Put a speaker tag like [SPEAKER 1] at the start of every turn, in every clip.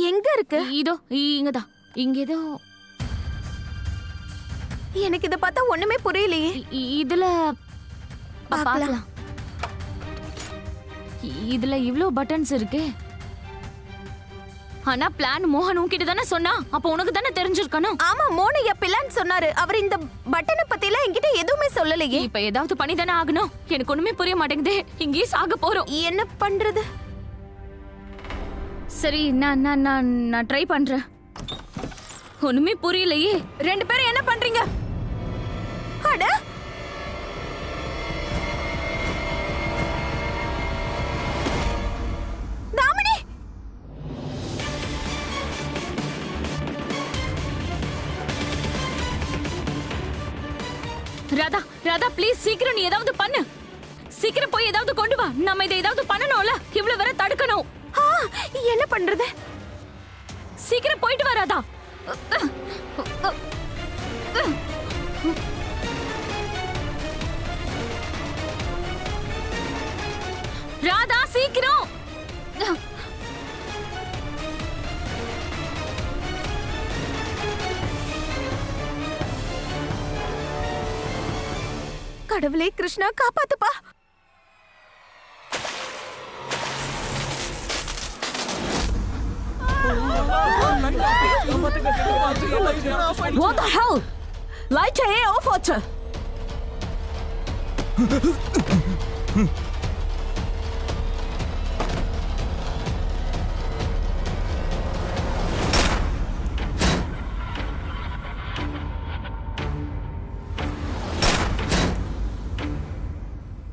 [SPEAKER 1] எங்க இருக்கு?
[SPEAKER 2] இதோ இங்கதான். இங்க ஏதோ
[SPEAKER 1] எனக்கு இத பார்த்தா ஒண்ணுமே புரியலையே.
[SPEAKER 2] இதுல
[SPEAKER 1] பார்க்கலாம்.
[SPEAKER 2] பார்க்கலாம். இதுல இவ்ளோ பட்டன்ஸ் இருக்கு. ஆனா பிளான் மோகன் உன்கிட்ட தானே சொன்னா, அப்ப உனக்கு தானே தெரிஞ்சிருக்கணும்.
[SPEAKER 1] ஆமா, மோனையா பிளான் சொன்னாரு. அவர் இந்த பட்டனை பத்திலாம் என்கிட்ட எதுவுமே சொல்லலையே.
[SPEAKER 2] இப்ப ஏதாவது பண்ணி தானே ஆகணும். எனக்கு ஒண்ணுமே புரிய மாட்டேங்குதே. இங்கேயே சாக போறோம்.
[SPEAKER 1] என்ன பண்றது?
[SPEAKER 2] சரி, நான் ட்ரை பண்றேன். ஒண்ணுமே புரியலையே.
[SPEAKER 1] ரெண்டு பேரும் என்ன பண்றீங்க? அட, தாமினி!
[SPEAKER 2] ராதா, ராதா ப்ளீஸ் சீக்கிரம் நீ ஏதாவது பண்ணு. சீக்கிரம் போய் ஏதாவது கொண்டு வா. நம்ம இதை ஏதாவது பண்ணணும்ல. இவ்வளவு வரை தடுக்கணும்.
[SPEAKER 1] என்ன பண்றது?
[SPEAKER 2] சீக்கிரம் போயிட்டு வா ராதா. ராதா சீக்கிரம்.
[SPEAKER 1] கடவுளே Krishna, காப்பாத்துப்பா.
[SPEAKER 3] What the hell? Light off water.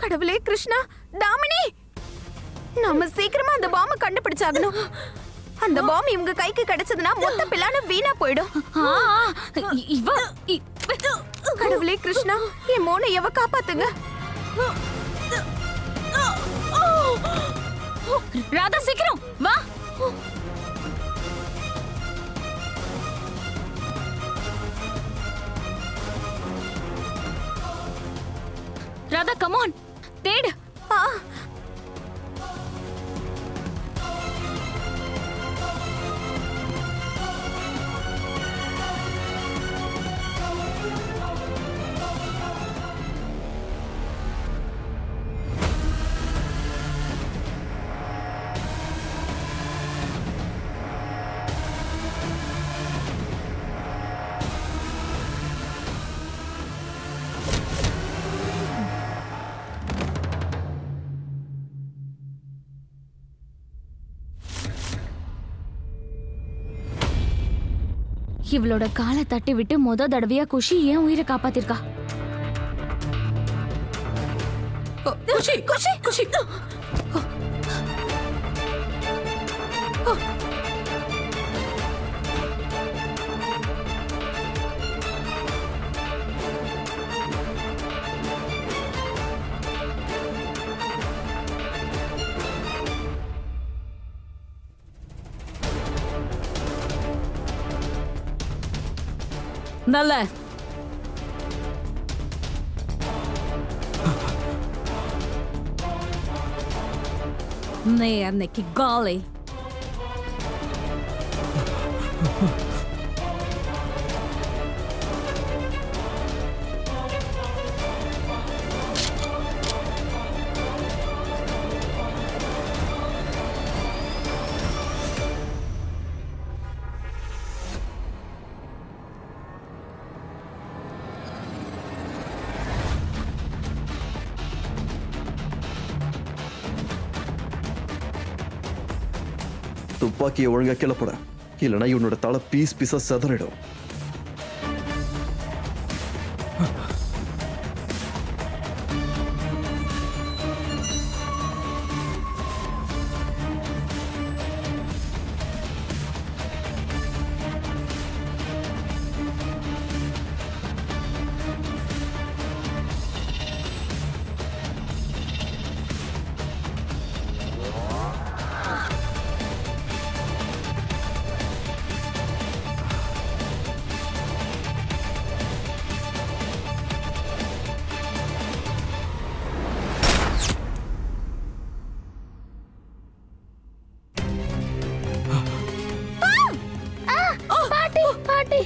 [SPEAKER 1] கடவுளே கிருஷ்ணா, தாமினி! நம்ம சீக்கிரமா அந்த பாம்பை கண்டுபிடிச்சாகணும். அந்த பாம் இவங்க கைக்கு கிடைச்சதுன்னா மொத்த பிளானும் வீணா போயிடும். கடவுளே கிருஷ்ணா, என் மோனையவ காப்பாத்துங்க.
[SPEAKER 2] ராதா சீக்கிரம் வா. ராதா கம் ஆன், தேடு. இவளோட காலை தட்டி விட்டு முத தடவையா குஷி ஏன் உயிரை காப்பாத்திருக்கா.
[SPEAKER 3] குஷி, குஷி, குஷி. நல்ல நீ அன்னைக்கு காலி.
[SPEAKER 4] துப்பாக்கியை ஒழுங்கா கிளப்புட, இல்லைன்னா இவனோட தலை பீஸ் பீஸா செதறிடும்.
[SPEAKER 5] குட்டி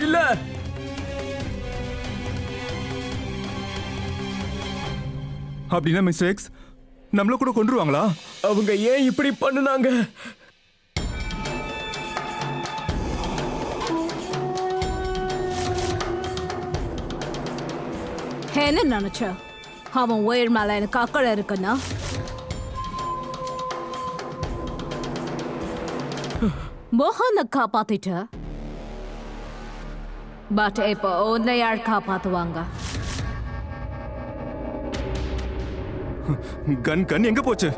[SPEAKER 6] இல்ல அப்படின்னா மிஸ்டர் எக்ஸ் நம்மள கூட கொன்றுவாங்களா? அவங்க ஏன் இப்படி பண்ணுனாங்க?
[SPEAKER 3] என்ன நினைச்ச? அவன் உயிர் மேல எனக்கு அக்கறை இருக்குன்னா மோகனை காப்பாத்திட்ட. பட் இப்போ உன்னை யார் காப்பாத்துவாங்க?
[SPEAKER 6] கன் எங்க போச்சு?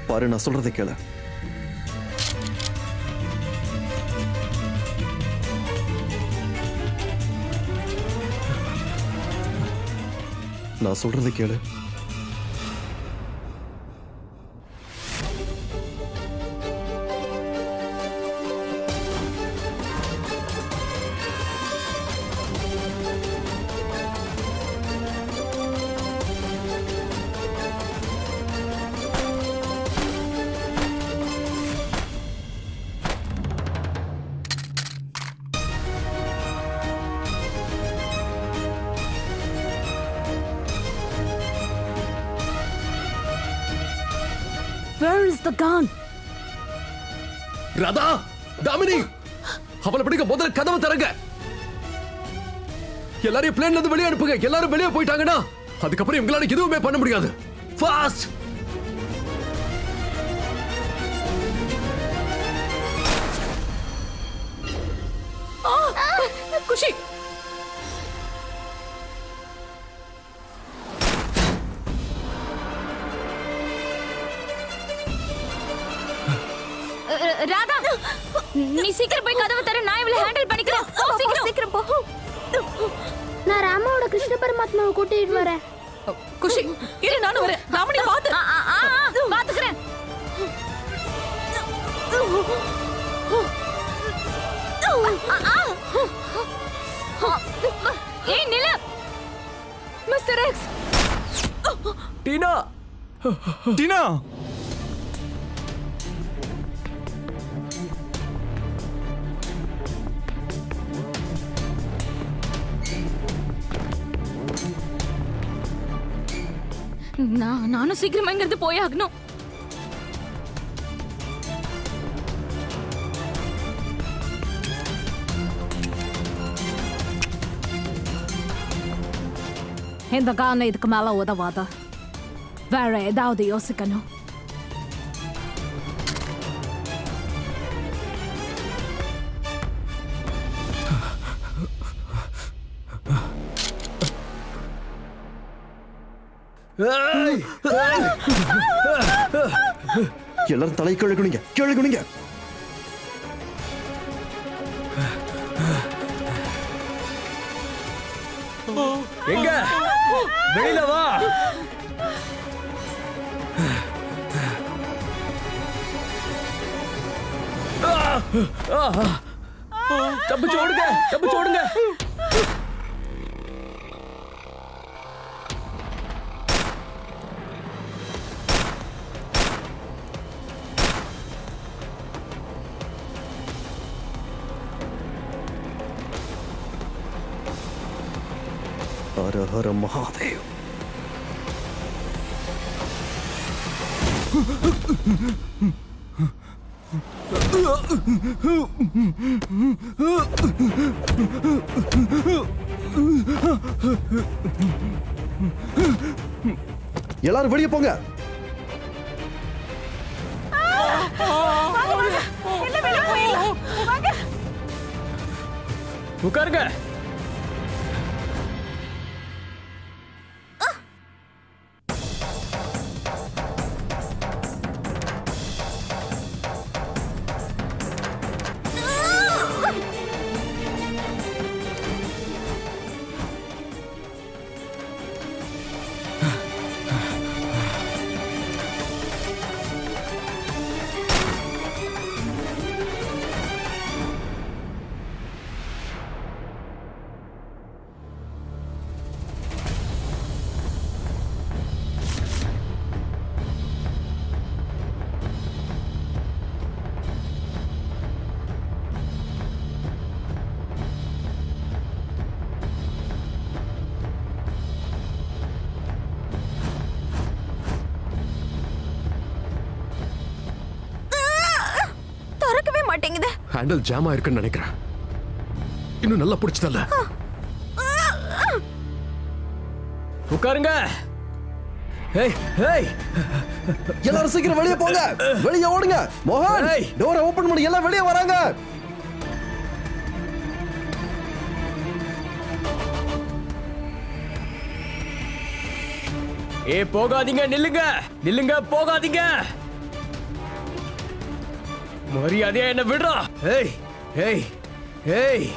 [SPEAKER 4] பாரு, நான் சொல்றதை கேளு. நான் சொல்றதை கேளு.
[SPEAKER 3] Where is the gun?
[SPEAKER 7] Radha, Damini, அவளை பிடிக்க முதல்ல கதவை திறங்க. எல்லாரையும் பிளேன்ல இருந்து வெளியே அனுப்புங்க. எல்லாரும் வெளியே போயிட்டாங்கன்னா அதுக்கப்புறம் எங்களால எதுவுமே பண்ண முடியாது. ஃபாஸ்ட்.
[SPEAKER 3] குஷி,
[SPEAKER 2] ராதா, நீ சீக்கிரம் போய் கதவை தர, நான் இவளை ஹேண்டில் பண்ணிக்கிறேன். போ, சீக்கிரம்
[SPEAKER 1] சீக்கிரம் போ.
[SPEAKER 5] நான் ராமாவோட கிருஷ்ண பரமாத்மாவை கூட்டிட்டு வரேன்.
[SPEAKER 3] குஷி, இரு, நானும் வரேன். தாமினி பாத்து.
[SPEAKER 2] பாத்துக்கிறேன். ஏய் நில்லு.
[SPEAKER 1] மிஸ்டர் எக்ஸ்,
[SPEAKER 7] டீனா,
[SPEAKER 6] டீனா,
[SPEAKER 2] நானும் சீக்கிரமா இங்கிருந்து போயாகணும்.
[SPEAKER 3] இந்த கான இதுக்கு மேல உதவாத. வேற ஏதாவது யோசிக்கணும்.
[SPEAKER 4] எல்லாரும் தலை கீழே குனிங்க, கீழே குனிங்க.
[SPEAKER 7] எங்க வெளியில வா. தப்பிச்சு ஓடுங்க, தப்பிச்சு ஓடுங்க.
[SPEAKER 4] ஹர ஹர மகாதேவ். எல்லாரும் வெளியே போங்க.
[SPEAKER 7] உட்காருங்க. ஹேண்டில் ஜாம் ஆயிருக்குன்னு நினைக்கிறேன். இன்னும் நல்லா பிடிச்சதல்ல. உட்காருங்க. ஏய் ஏய்,
[SPEAKER 4] எல்லாரும் சீக்கிரம் வெளியே போங்க, வெளியே ஓடுங்க. மோகன்,
[SPEAKER 7] ஏய்.
[SPEAKER 4] டோரை ஓபன் பண்ணி எல்லாம் வெளியே வராங்க.
[SPEAKER 7] போகாதீங்க, நில்லுங்க நில்லுங்க, போகாதீங்க. மரியாதையா என்ன விடுறா. ஏய் ஏய் ஏய்,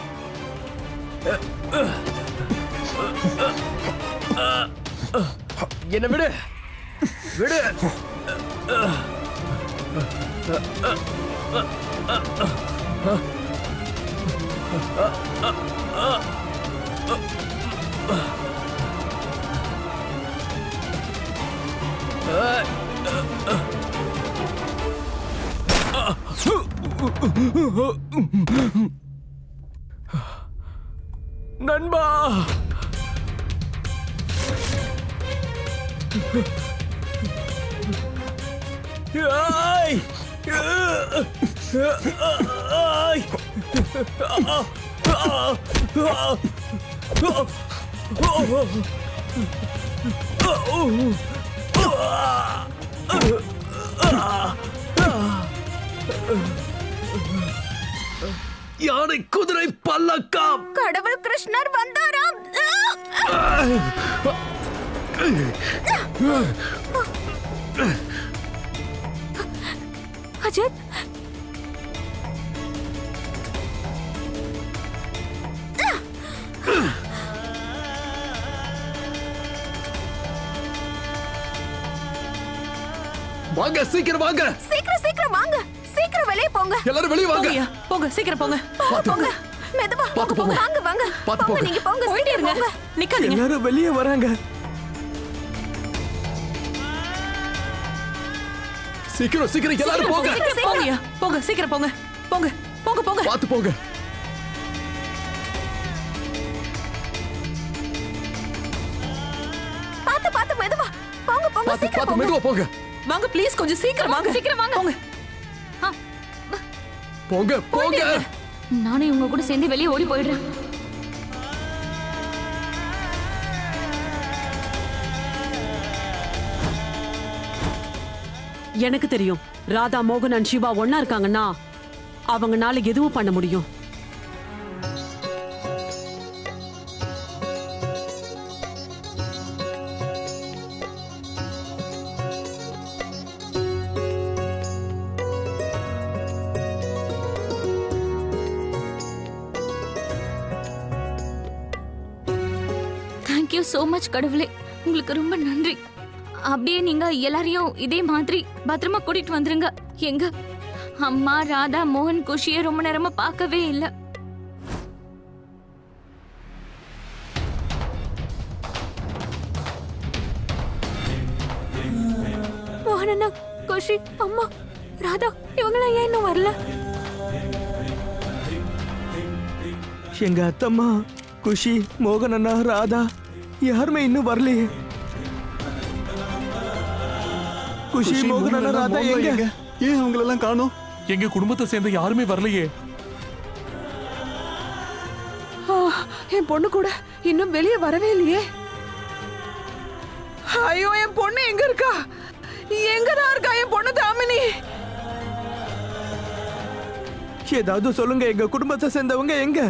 [SPEAKER 7] என்ன விடு விடு. நண்பா, யானை குதிரை பல்லக்கம்.
[SPEAKER 1] கடவுள் கிருஷ்ணர் வந்தாராம். அஜித்,
[SPEAKER 7] வாங்க, சீக்கிரம் வாங்க.
[SPEAKER 1] சீக்கிரம் சீக்கிரம் வாங்க, சீக்கிரம் வெளியே போங்க.
[SPEAKER 7] எல்லாரும் வெளியே வாங்க.
[SPEAKER 2] போங்க, சீக்கிரம் போங்க.
[SPEAKER 1] போங்க, மெதுவா
[SPEAKER 7] பாத்து போங்க.
[SPEAKER 1] வாங்க வாங்க,
[SPEAKER 7] பாத்து போங்க.
[SPEAKER 1] நீங்க போங்க,
[SPEAKER 2] போயிட்டே
[SPEAKER 1] சீக்கிரம்
[SPEAKER 2] இருங்க.
[SPEAKER 1] போங்க.
[SPEAKER 2] நிக்காதீங்க.
[SPEAKER 6] எல்லாரும் வெளியே வராங்க.
[SPEAKER 7] சீக்கிரம் சீக்கிரம் எல்லாரும் போங்க.
[SPEAKER 1] சீக்கிரம்
[SPEAKER 2] போங்கய்யா, போங்க, சீக்கிரம் போங்க. போங்க போங்க போங்க.
[SPEAKER 7] பாத்து போங்க.
[SPEAKER 1] பாத்து பாத்து மெதுவா போங்க போங்க,
[SPEAKER 7] பாத்து
[SPEAKER 1] சீக்கிரம்
[SPEAKER 7] பாத்து
[SPEAKER 1] போங்க.
[SPEAKER 7] மெதுவா போங்க.
[SPEAKER 2] வாங்க ப்ளீஸ், கொஞ்சம் சீக்கிரம் வாங்க. சீக்கிரம் வாங்க. போங்க.
[SPEAKER 7] போங்க போங்க.
[SPEAKER 2] நானும் இவங்க கூட சேர்ந்து வெளியே ஓடி போயிடுறேன்.
[SPEAKER 8] எனக்கு தெரியும், ராதா, மோகன் அண்ட் சிவா ஒன்னா இருக்காங்கன்னா அவங்கனால எதுவும் பண்ண முடியும்.
[SPEAKER 2] தேங்க்யூ சோ மச் கடவுளே, உங்களுக்கு ரொம்ப நன்றி. அப்படியே நீங்க எல்லாரையும் இதே மாதிரி பத்திரமா கூட்டிட்டு வந்துருங்க. எங்க அம்மா, ராதா, மோகன், குஷியை ரொம்ப நேரமா பார்க்கவே இல்ல.
[SPEAKER 1] மோகன் அண்ணா, குஷி, அம்மா, ராதா இவங்களாம் ஏன் இன்னும் வரல?
[SPEAKER 6] எங்க அத்தம்மா, குஷி, மோகன் அண்ணா, ராதா யாருமே இன்னும் வரலையே. குஷி, மோகன் அண்ணா, ராதா எங்க?
[SPEAKER 9] ஏன் அவங்களெல்லாம் காணோம்? எங்க குடும்பத்தை சேர்ந்த யாருமே வரலையே.
[SPEAKER 10] என் பொண்ணு கூட இன்னும் வெளியே வரவே இல்லையே. ஐயோ, என் பொண்ணு எங்க இருக்கா? எங்கதான் இருக்கா என் பொண்ணு தாமினி?
[SPEAKER 6] ஏதாவது சொல்லுங்க, எங்க குடும்பத்தை சேர்ந்தவங்க எங்க?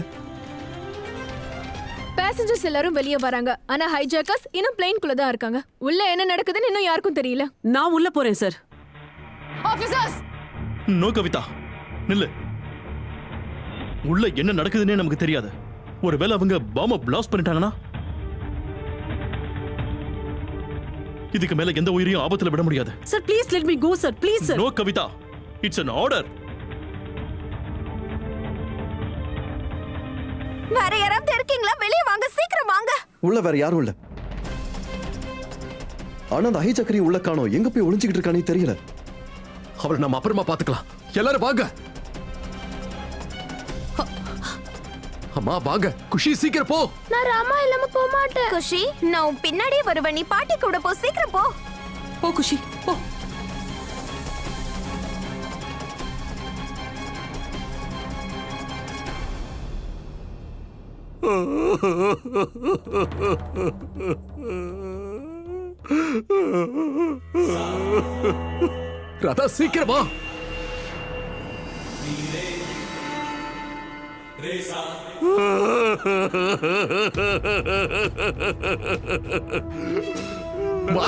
[SPEAKER 11] பேசஞ்சர்ஸ் எல்லாரும் வெளியே வராங்க, ஆனா ஹைஜாக்கர்ஸ் இன்னும் பிளேன்குள்ள தான் இருக்காங்க. உள்ள என்ன நடக்குதுன்னு இன்னும் யாருக்கும் தெரியல.
[SPEAKER 8] நான் உள்ள போறேன் சார்.
[SPEAKER 11] ஆபீசர்ஸ்,
[SPEAKER 9] நோ கவிதா, நில்லு. உள்ள என்ன நடக்குதுன்னே நமக்கு தெரியாது. ஒருவேளை அவங்க பாம்ப பிளாஸ்ட் பண்ணிட்டாங்கன்னா இதுக்கு மேல எந்த உயிரையும் ஆபத்துல விட முடியாது.
[SPEAKER 8] Sir please let me go sir, please sir.
[SPEAKER 9] No Kavitha, it's an order.
[SPEAKER 1] வேற யாராவது இருக்கீங்களா? வெளியே வாங்க, சீக்கிரம் வாங்க.
[SPEAKER 4] உள்ள வேற யாரும் இல்ல. ஆனா அந்த ஹைஜாக்கரி உள்ள காணோம். எங்க போய் ஒளிஞ்சுக்கிட்டு இருக்கானே தெரியல.
[SPEAKER 7] அவரை நம்ம அப்புறமா பாத்துக்கலாம். எல்லாரும் வாங்க. அம்மா வாங்க. குஷி, சீக்கிரம் போ.
[SPEAKER 5] நான் ராமா இல்லாம போக மாட்டேன்.
[SPEAKER 1] குஷி, நான் உன் பின்னாடியே வருவேன். நீ பாட்டி கூட போ, சீக்கிரம் போ.
[SPEAKER 8] போ குஷி, போ.
[SPEAKER 7] ராதா சீக்கிரமா.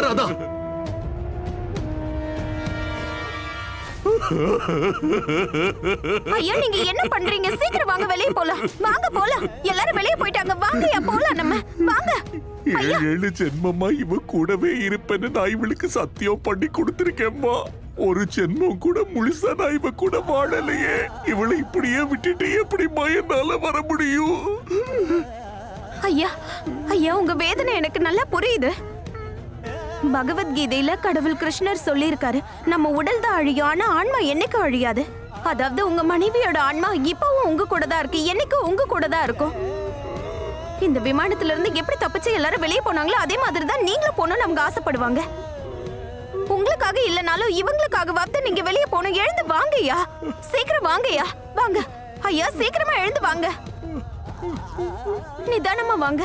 [SPEAKER 7] ராதா,
[SPEAKER 1] ஐயா நீங்க என்ன பண்றீங்க? சீக்கிரம் வாங்க, வெளியே போலாம். வாங்க போலாம். எல்லாரும் வெளியே போயிட்டாங்க. வாங்கயா போலாம் நம்ம. வாங்க.
[SPEAKER 6] 7 ஜென்மமா இவ கூடவே இருப்பேன்னு நான் இவளுக்கு சத்தியம் பண்ணி கொடுத்திருக்கேம்மா. ஒரு ஜென்மம் கூட முழுசா நான் இவ கூட வாழலையே. இவளை இப்படியே விட்டுட்டு எப்படிம்மா என்னால வர முடியும்?
[SPEAKER 1] ஐயா ஐயா உங்க வேதனை எனக்கு நல்லா புரியுது. பகவத்கீதையில கடவுள் கிருஷ்ணர் சொல்லியிருக்காரு, நம்ம உடல் தான் அழியும், ஆனா ஆன்மா என்னைக்கும் அழியாது. அதாவது உங்க மனைவியோட ஆன்மா இப்பவும் உங்க கூட தான் இருக்கு, என்னைக்கும் உங்க கூட தான் இருக்கும். இந்த விமானத்துல இருந்து எப்படி தப்பிச்சு எல்லாரும் வெளியே போனாங்களோ அதே மாதிரி தான் நீங்களும் போகணும்னு அவங்க ஆசைப்படுவாங்க. உங்களுக்காக இல்லனாலும் இவங்களுக்காகவாவது நீங்க வெளியே போகணும். எழுந்து வாங்கய்யா, சீக்கிரம் வாங்கய்யா. வாங்க ஐயா, சீக்கிரமா எழுந்து வாங்க. நிதானமா வாங்க.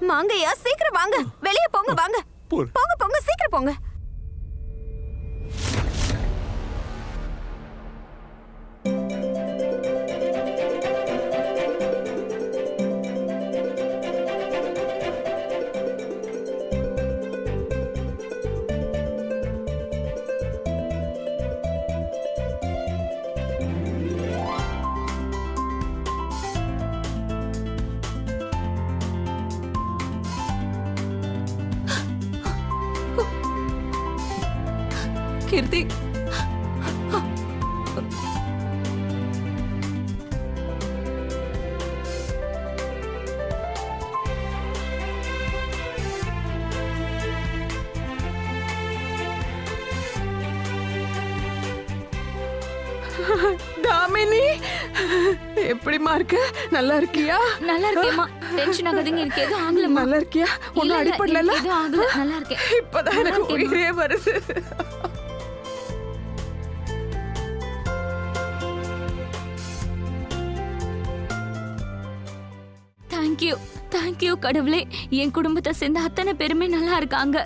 [SPEAKER 1] வாங்கய்யா, சீக்கிரம் வாங்க. வெளியே போங்க. வாங்க போங்க போங்க, சீக்கிரம் போங்க.
[SPEAKER 10] கீர்த்தி, தாமினி எப்படிமா இருக்க? நல்லா இருக்கியா?
[SPEAKER 2] நல்லா இருக்கேம்மா. டென்ஷன் ஆகாதீங்க. எனக்கு எதுவும் ஆகலம்மா.
[SPEAKER 10] நல்லா இருக்கியா? ஒன்னும் அடிப்படல?
[SPEAKER 2] எதுவும் ஆகல. நல்லா இருக்கேன்.
[SPEAKER 10] இப்பதான் எனக்கு உயிரே வருது.
[SPEAKER 2] தேங்க்யூ தேங்க்யூ கடவுளே. என் குடும்பத்தை சேர்ந்த அத்தனை பேருமே நல்லா இருக்காங்க.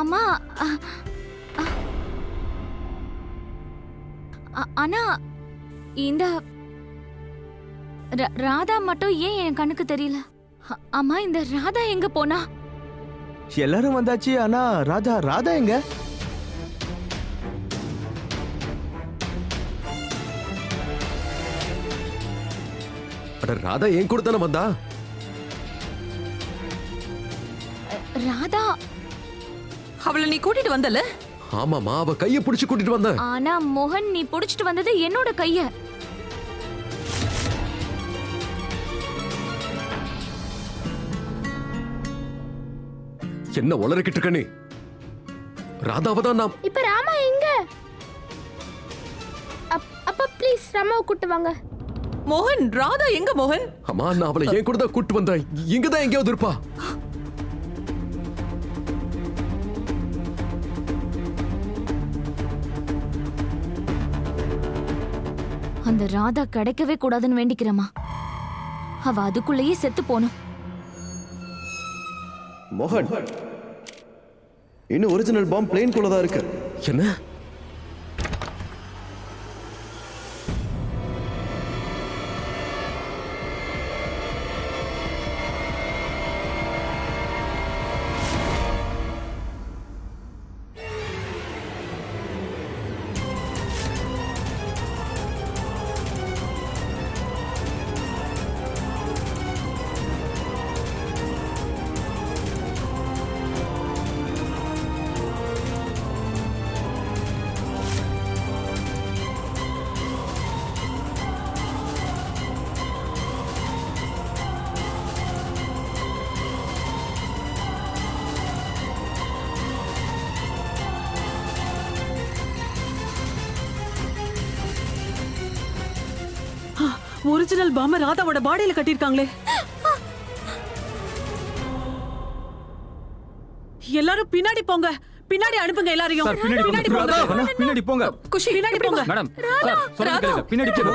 [SPEAKER 2] அம்மா, ஆனா இந்த ராதா மட்டும் ஏன் என் கண்ணுக்கு தெரியல? அம்மா, இந்த ராதா எங்க போனா?
[SPEAKER 6] எல்லாரும் வந்தாச்சு, ஆனா ராதா எங்க?
[SPEAKER 7] ராதா என் கூட தானே வந்தா?
[SPEAKER 2] ராதா
[SPEAKER 10] அவளை நீ கூட்டிட்டு வந்தல?
[SPEAKER 7] ஆமாமா, அவ கைய பிடிச்சு கூட்டிட்டு வந்த.
[SPEAKER 2] ஆனா மோகன், நீ புடிச்சிட்டு வந்தது என்னோட கைய.
[SPEAKER 7] என்ன உளறிக்கிட்டு இருக்க நீ? ராதாவை தான் நான்.
[SPEAKER 5] இப்ப ராமா எங்க? அப்பா ப்ளீஸ் ராமாவை கூட்டு வாங்க.
[SPEAKER 10] மோகன், ராதா எங்க மோகன்?
[SPEAKER 7] அம்மா, நான் அவளை என் கூட தான் கூட்டு வந்தேன். இங்கதான் எங்கேயாவது இருப்பா.
[SPEAKER 2] அந்த ராதா கிடைக்கவே கூடாதுன்னு வேண்டிக்கிறமா. அவ அதுக்குள்ளேயே செத்து போனும்.
[SPEAKER 4] மோகன், இன்னும் ஒரிஜினல் பாம் பிளேன் குள்ள தான் இருக்கு.
[SPEAKER 7] என்ன?
[SPEAKER 8] ஒரிஜினல் பாம்ப ராதாவோட பாடியில கட்டிருக்காங்களே. எல்லாரும் பின்னாடி போங்க, பின்னாடி அனுப்புங்க எல்லாரையும் பின்னாடி போங்க
[SPEAKER 12] பின்னாடி போங்க
[SPEAKER 8] குஷி பின்னாடி போங்க
[SPEAKER 12] மேடம் சார் சொல்லுங்க கேளுங்க பின்னாடி போங்க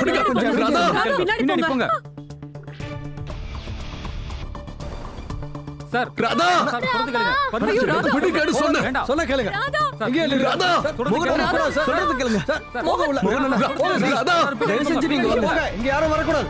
[SPEAKER 8] பின்னாடி போங்க
[SPEAKER 12] சார்
[SPEAKER 7] ராதா
[SPEAKER 12] சார் சொல்றது கேளுங்க
[SPEAKER 8] ஐயோ, ராதா.
[SPEAKER 7] பிடிக்காது சொன்ன
[SPEAKER 12] வேண்டாம்
[SPEAKER 7] சொன்ன கேளுங்க இங்க இல்ல ராதா சொல்றது கேளுங்க சொல்றது கேளுங்க போங்க உள்ள ராதா
[SPEAKER 12] தயவு செஞ்சு நீங்க
[SPEAKER 7] இங்க யாரும் வரக்கூடாது